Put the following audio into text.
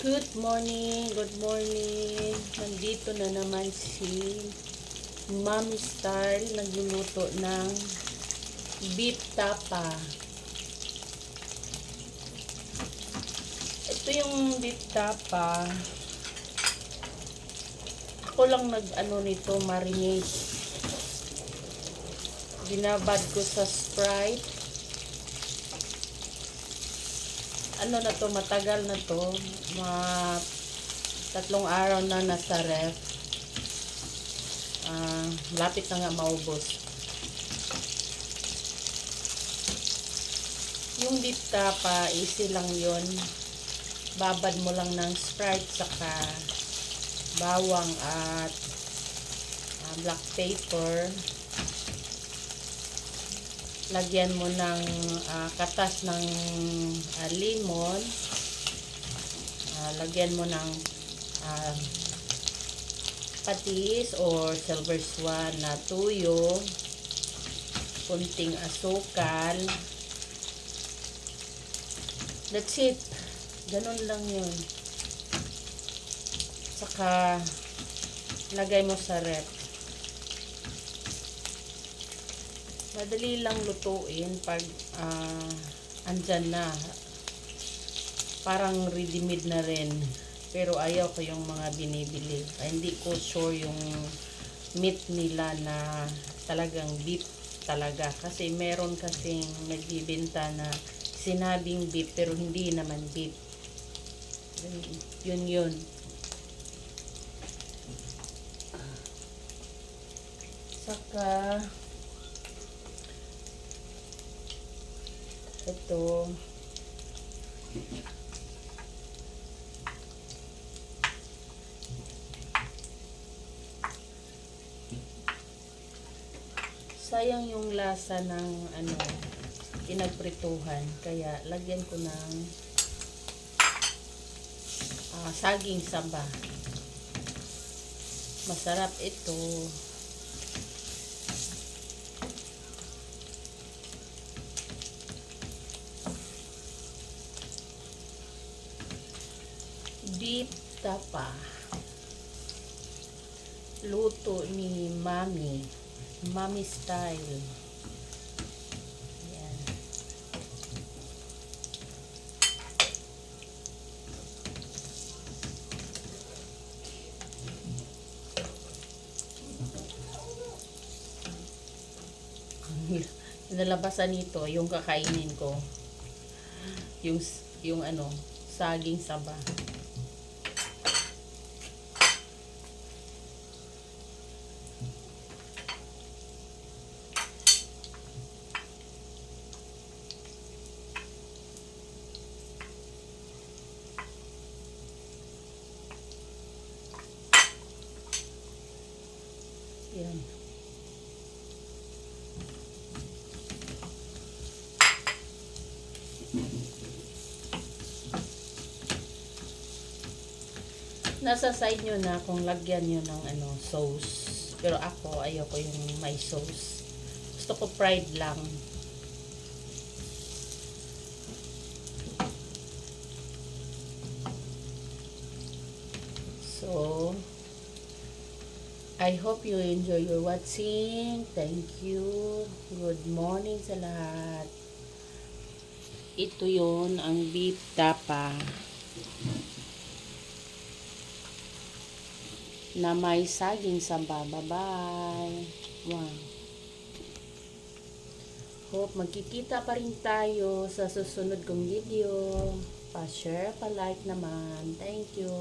Good morning. Nandito na naman si Mommy Style nagluluto ng beef tapa. Ito yung beef tapa. Ako lang nito marinate. Binabad ko sa Sprite. Matagal na to. 3 araw na nasa ref. Lapit na nga maubos. Yung beef tapa, easy lang yon. Babad mo lang ng Sprite saka bawang at black pepper. Lagyan mo ng katas ng lemon. Lagyan mo ng patis or silver swan na tuyo, kunting asukal. That's it. Ganun lang yun. Saka lagay mo sa ref. Madali lang lutuin pag andyan na. Parang ready-made na rin. Pero ayaw ko yung mga binibili. Hindi ko sure yung meat nila na talagang beef talaga. Kasi meron kasing nagbibenta na sinabing beef pero hindi naman beef. Yun. Saka ito sayang yung lasa ng pinagprituhan, kaya lagyan ko ng saging saba. Masarap ito. Beef tapa. Luto ni Mommy Style. Yan. Nalabasan nito yung kakainin ko. Yung saging saba. Yan. Nasa side nyo na kung lagyan nyo ng sauce. Pero ako, ayoko yung may sauce. Gusto ko fried lang. So, I hope you enjoy your watching. Thank you. Good morning sa lahat. Ito yon ang beef tapa na may saging saba. Bye-bye. Wow. Hope magkikita pa rin tayo sa susunod kong video. Pa-share, pa-like naman. Thank you.